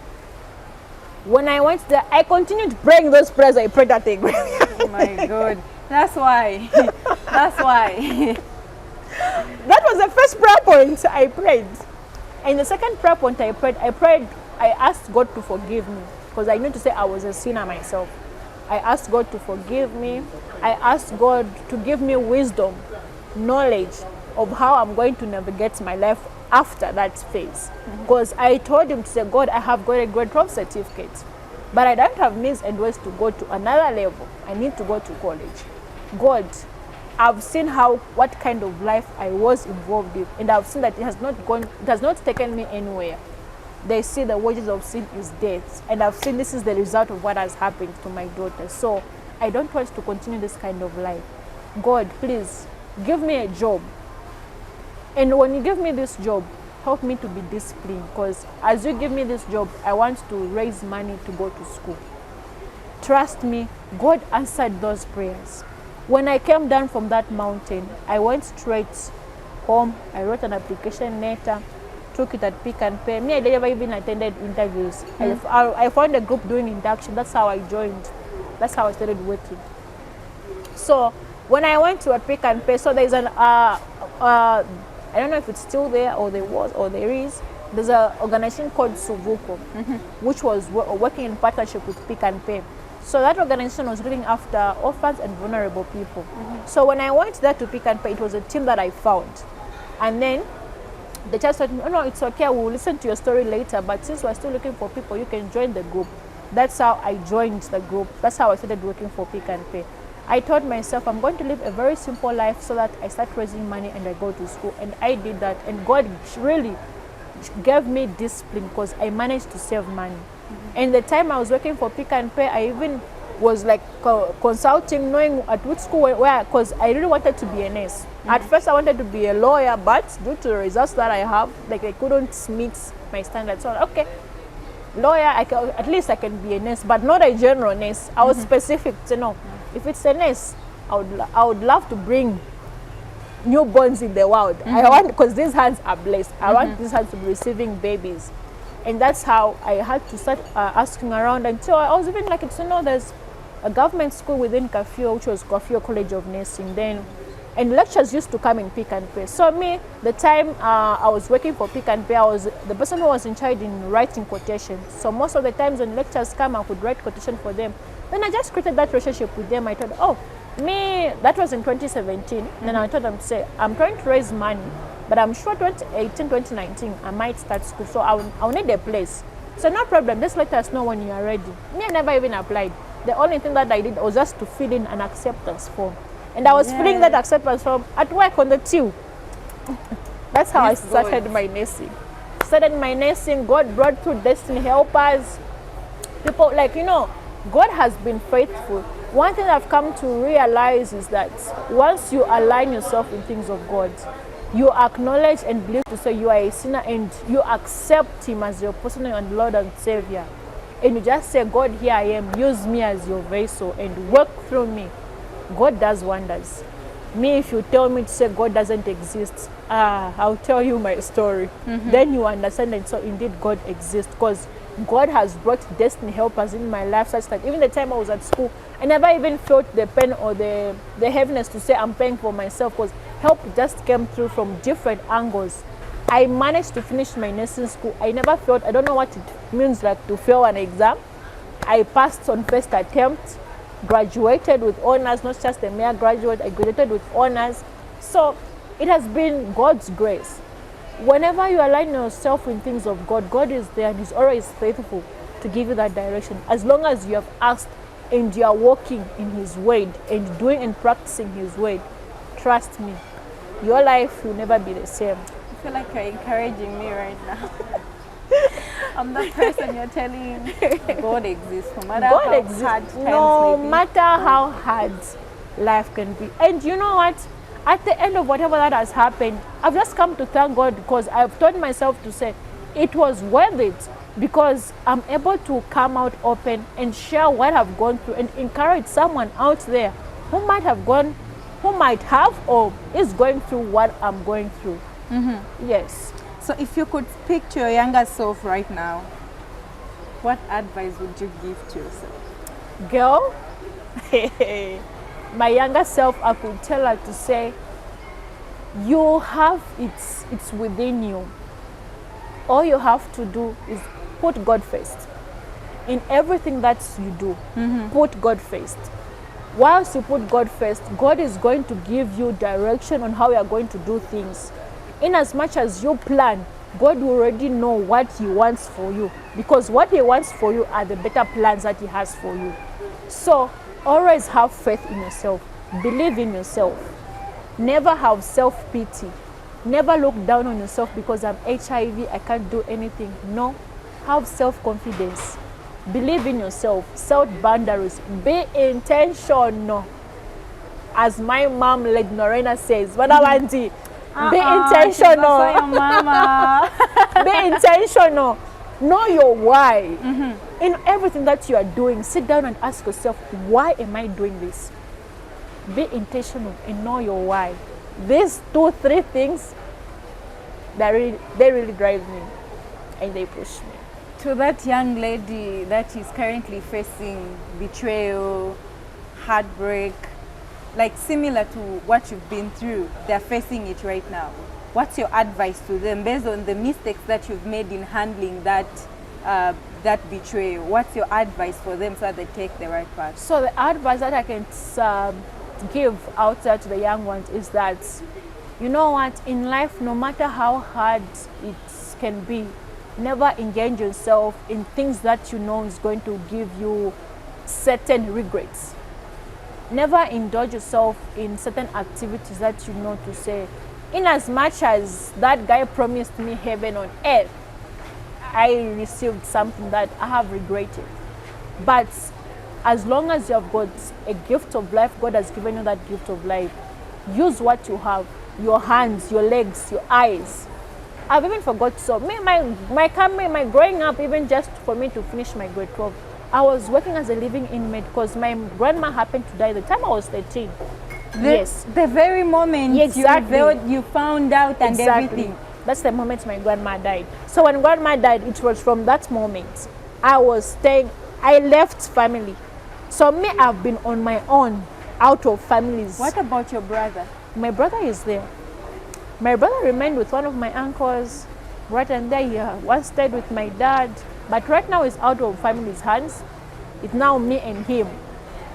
When I went there, I continued praying those prayers I prayed at the graveyard. Oh my God. That's why. That's why. That was the first prayer point I prayed. And the second prayer point I asked God to forgive me, because I knew to say I was a sinner myself. I asked God to forgive me. I asked God to give me wisdom, knowledge of how I'm going to navigate my life after that phase. Because I told him to say, God, I have got a grade 12 certificate, but I don't have means and ways to go to another level. I need to go to college. God, I've seen what kind of life I was involved in, and I've seen that it has not taken me anywhere. They see the wages of sin is death, and I've seen this is the result of what has happened to my daughter. So I don't want to continue this kind of life. God, please give me a job. And when you give me this job, help me to be disciplined, because as you give me this job, I want to raise money to go to school. Trust me, God answered those prayers. When I came down from that mountain, I went straight home. I wrote an application letter, took it at Pick and Pay. Me, I never even attended interviews. I found a group doing induction. That's how I joined. That's how I started working. So when I went to a Pick and Pay, so there's an I don't know if it's still there or there was or there is. There's an organization called Suvuko, which was working in partnership with Pick and Pay. So that organization was looking after orphans and vulnerable people. So when I went there to Pick and Pay, it was a team that I found. And then the church told me, oh no, it's okay, we'll listen to your story later, but since we're still looking for people, you can join the group. That's how I joined the group. That's how I started working for Pick and Pay. I told myself I'm going to live a very simple life so that I start raising money and I go to school. And I did that. And God really gave me discipline, because I managed to save money. And the time I was working for Pick and Pay, I even was like consulting, knowing at which school where, because I really wanted to be a nurse. At first I wanted to be a lawyer, but due to the results that I have, like I couldn't meet my standards. So okay, lawyer, at least I can be a nurse, but not a general nurse. I was specific to know, if it's a nurse, I would love to bring newborns in the world. I want, because these hands are blessed. I want these hands to be receiving babies. And that's how I had to start asking around until I was even like, there's a government school within Kafio, which was Kafio College of Nursing then. And lectures used to come in Pick and Pay. So me, the time I was working for Pick and Pay, I was the person who was in charge in writing quotations. So most of the times when lectures come, I could write quotation for them. Then I just created that relationship with them. I thought, oh, that was in 2017. Then I told them, say, I'm trying to raise money, but I'm sure 2018, 2019, I might start school. So I'll need a place. So no problem, just let us know when you are ready. Me, I never even applied. The only thing that I did was just to fill in an acceptance form. And I was filling that acceptance form at work on the till. That's how I started my nursing. Started my nursing, God brought through destiny helpers. People God has been faithful. One thing I've come to realize is that once you align yourself in things of God, you acknowledge and believe to say you are a sinner and you accept Him as your personal and Lord and Savior, and you just say, God, here I am, use me as your vessel and work through me, God does wonders. Me, if you tell me to say God doesn't exist, I'll tell you my story. Then you understand that so indeed God exists, because God has brought destiny helpers in my life such that even the time I was at school, I never even felt the pain or the heaviness to say I'm paying for myself, because help just came through from different angles. I managed to finish my nursing school. I never felt, I don't know what it means like to fail an exam. I passed on first attempt, graduated with honors, not just a mere graduate, I graduated with honors. So it has been God's grace. Whenever you align yourself in things of God, God is there and He's always faithful to give you that direction. As long as you have asked and you are walking in His word and doing and practicing His word, trust me, your life will never be the same. I feel like you're encouraging me right now. I'm the person you're telling God exists, no matter God how exists, hard times no may be. matter how hard life can be. And you know what? At the end of whatever that has happened, I've just come to thank God, because I've taught myself to say it was worth it, because I'm able to come out open and share what I've gone through and encourage someone out there who might have or is going through what I'm going through. Yes. So if you could speak to your younger self right now, what advice would you give to yourself? Girl, my younger self, I could tell her to say, you have it's within you. All you have to do is put God first. In everything that you do, put God first. Whilst you put God first, God is going to give you direction on how you are going to do things. In as much as you plan, God will already know what He wants for you, because what He wants for you are the better plans that He has for you. So always have faith in yourself. Believe in yourself. Never have self-pity. Never look down on yourself because I'm HIV, I can't do anything. No. Have self-confidence. Believe in yourself. Set boundaries. Be intentional. As my mom, Lady Norena, says, Auntie, be intentional. Your mama. Be intentional. Know your why. In everything that you are doing, sit down and ask yourself, why am I doing this? Be intentional and know your why. These 2-3 things, they really drive me and they push me. To that young lady that is currently facing betrayal, heartbreak, like similar to what you've been through, they're facing it right now. What's your advice to them based on the mistakes that you've made in handling that betrayal? What's your advice for them so that they take the right path? So the advice that I can give out there to the young ones is that, you know what, in life, no matter how hard it can be, never engage yourself in things that you know is going to give you certain regrets. Never indulge yourself in certain activities that you know to say, in as much as that guy promised me heaven on earth, I received something that I have regretted. But as long as you have got a gift of life, God has given you that gift of life. Use what you have, your hands, your legs, your eyes. I've even forgot, so my growing up, even just for me to finish my grade 12, I was working as a living inmate because my grandma happened to die the time I was 13. Yes. The very moment you found out and everything. That's the moment my grandma died. So when grandma died, it was from that moment I left family. So me, I've been on my own, out of families. What about your brother? My brother is there. My brother remained with one of my uncles. Right and there, he once stayed with my dad. But right now, he's out of family's hands. It's now me and him.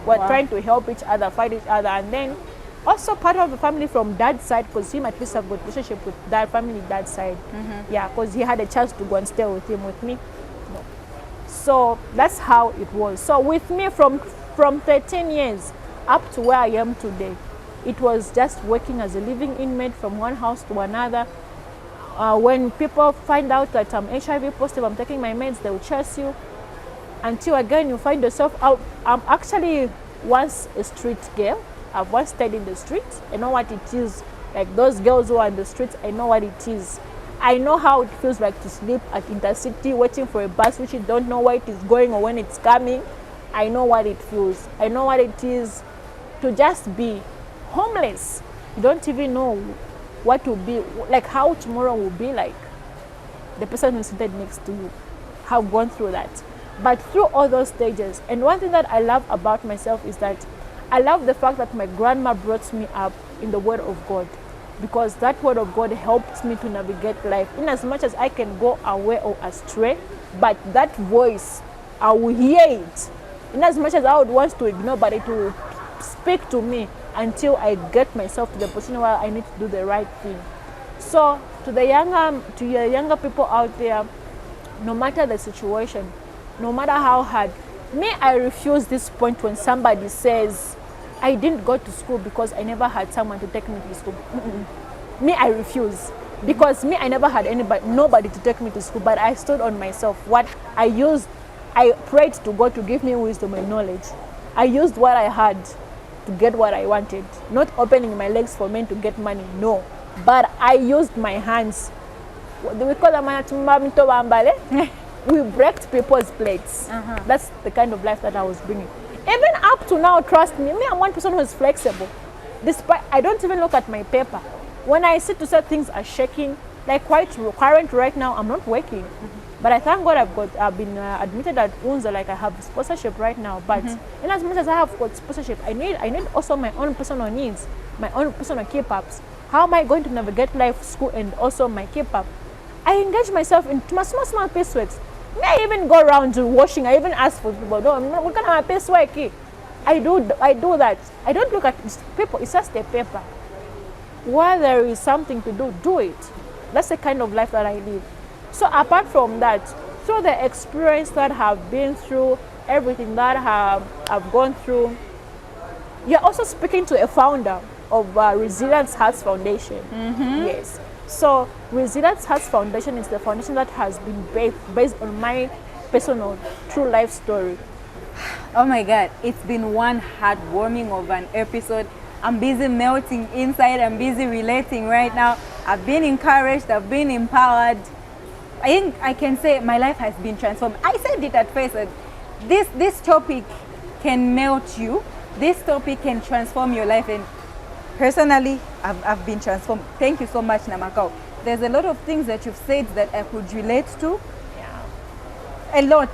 We're trying to help each other, fight each other. And then also part of the family from dad's side, because him at least have got relationship with that family, dad's side. Yeah, because he had a chance to go and stay with him, with me. No. So that's how it was. So with me from 13 years up to where I am today, it was just working as a living inmate from one house to another. When people find out that I'm HIV positive, I'm taking my meds, they will chase you. Until again you find yourself out. I'm actually once a street girl. I've once stayed in the street. I know what it is. Like those girls who are in the streets, I know what it is. I know how it feels like to sleep at Intercity, waiting for a bus which you don't know where it is going or when it's coming. I know what it feels. I know what it is to just be homeless. You don't even know what will be, like how tomorrow will be like. The person who's seated next to you have gone through that. But through all those stages, and one thing that I love about myself is that I love the fact that my grandma brought me up in the Word of God, because that Word of God helped me to navigate life. In as much as I can go away or astray, but that voice, I will hear it. In as much as I would want to ignore, but it will speak to me until I get myself to the position where I need to do the right thing. So to your younger people out there, no matter the situation, no matter how hard, me, I refuse this point when somebody says, I didn't go to school because I never had someone to take me to school. Me, I refuse. Because me, I never had nobody to take me to school, but I stood on myself. What I used, I prayed to God to give me wisdom and knowledge. I used what I had to get what I wanted. Not opening my legs for men to get money, no. But I used my hands. We call them we break people's plates. That's the kind of life that I was bringing. Even up to now, trust me, I'm one person who is flexible. Despite, I don't even look at my paper. When I see to say things are shaking, like quite current right now, I'm not working. But I thank God I've been admitted at UNZA, like I have sponsorship right now. But in as much as I have got sponsorship, I need also my own personal needs, my own personal keep-ups. How am I going to navigate life, school, and also my keep-up? I engage myself in small piece works. May I even go around to washing? I even ask for people. No, what kind of piece work? I do that. I don't look at people. It's just a paper. Where there is something to do, do it. That's the kind of life that I live. So apart from that, through the experience that I've been through, everything that I've gone through, you're also speaking to a founder of Resilience Hearts Foundation. Yes. So Resilience Hearts Foundation is the foundation that has been based on my personal true life story. Oh my God, it's been one heartwarming of an episode. I'm busy melting inside. I'm busy relating right now. I've been encouraged. I've been empowered. I think I can say my life has been transformed. I said it at first that this topic can melt you. This topic can transform your life, and personally, I've been transformed. Thank you so much, Namakau. There's a lot of things that you've said that I could relate to. Yeah. A lot.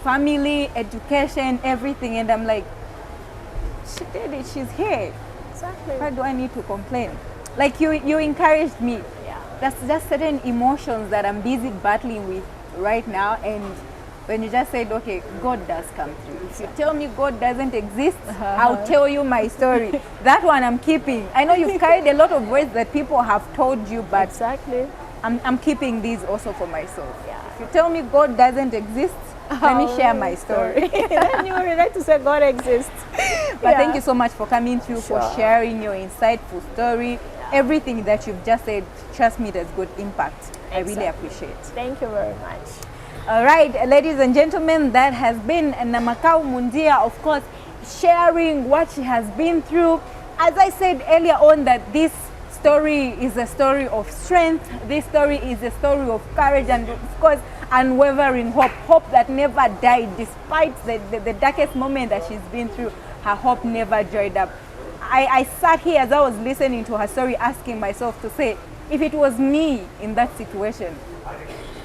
Family, education, everything. And I'm like, she did it. She's here. Exactly. Why do I need to complain? Like you encouraged me. Yeah. That's just certain emotions that I'm busy battling with right now. And when you just said, okay, God does come through. If you tell me God doesn't exist, I'll tell you my story. That one I'm keeping. I know you've carried a lot of words that people have told you, but Exactly. I'm keeping these also for myself. Yeah. If you tell me God doesn't exist, let me share my story. Then you would like to say God exists. But thank you so much for coming through, for sharing your insightful story. Everything that you've just said, trust me, there's good impact. I really appreciate it. Thank you very much. All right, ladies and gentlemen, that has been Namakau Mundiah, of course, sharing what she has been through. As I said earlier on, that this story is a story of strength. This story is a story of courage and, of course, unwavering hope. Hope that never died, despite the darkest moment that she's been through. Her hope never dried up. I sat here as I was listening to her story, asking myself to say, if it was me in that situation,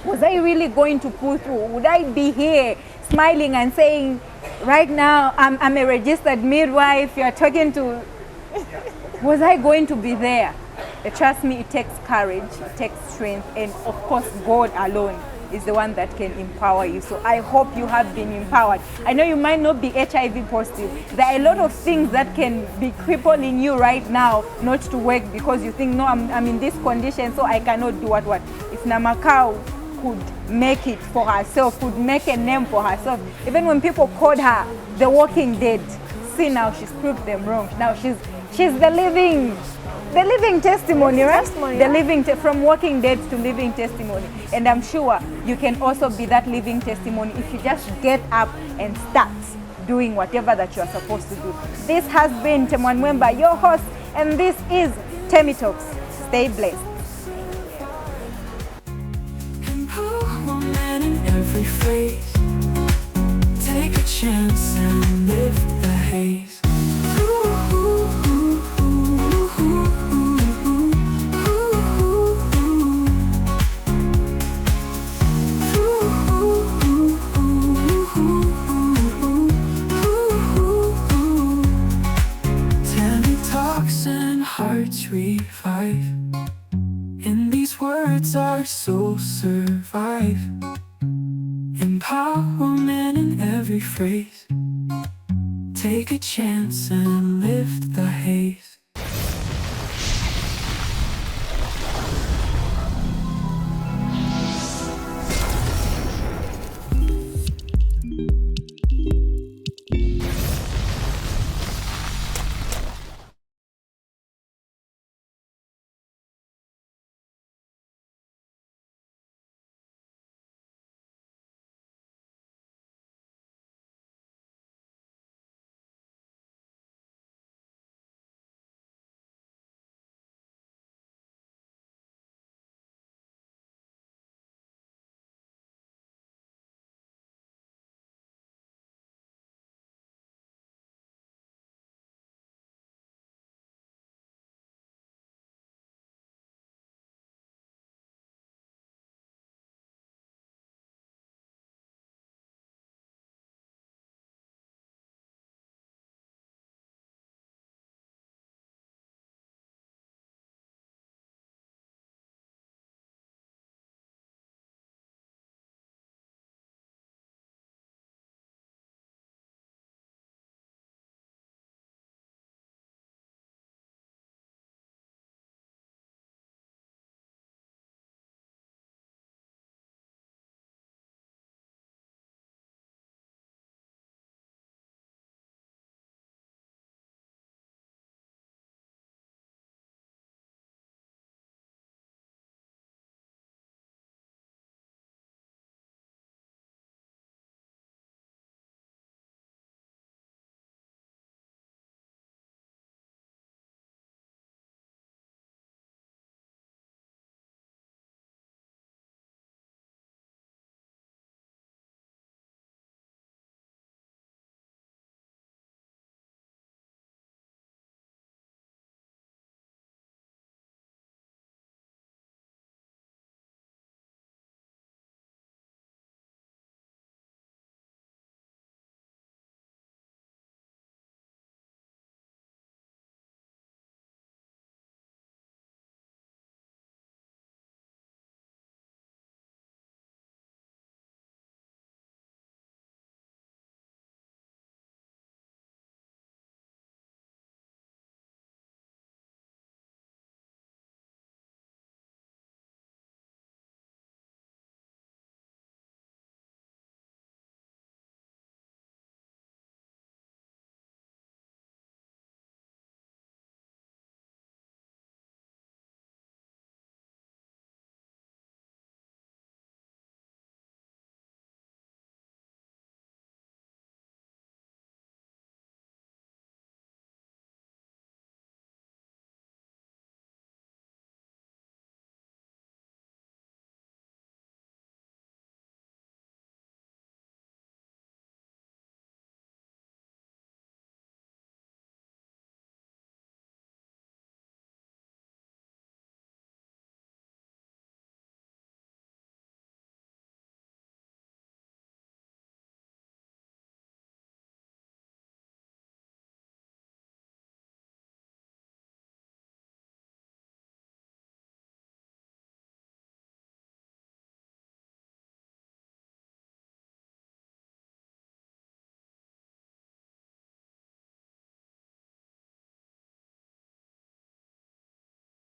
was I really going to pull through? Would I be here smiling and saying, right now, I'm a registered midwife, you're talking to... Was I going to be there? Trust me, it takes courage, it takes strength, and of course, God alone is the one that can empower you. So I hope you have been empowered. I know you might not be HIV positive. There are a lot of things that can be crippling you right now not to work because you think, no, I'm in this condition, so I cannot do what. If Namakau could make it for herself, could make a name for herself, even when people called her the walking dead, see now she's proved them wrong. Now she's the living testimony, right? Testimony, the living from walking dead to living testimony. And I'm sure you can also be that living testimony if you just get up and start doing whatever that you're supposed to do. This has been Temmie, your host, and this is Temmie Talks. Stay blessed. phrase. Take a chance and lift the haze. Temmie talks and hearts revive. In these words our souls survive. Empowerment in every phrase. Take a chance and lift the haze.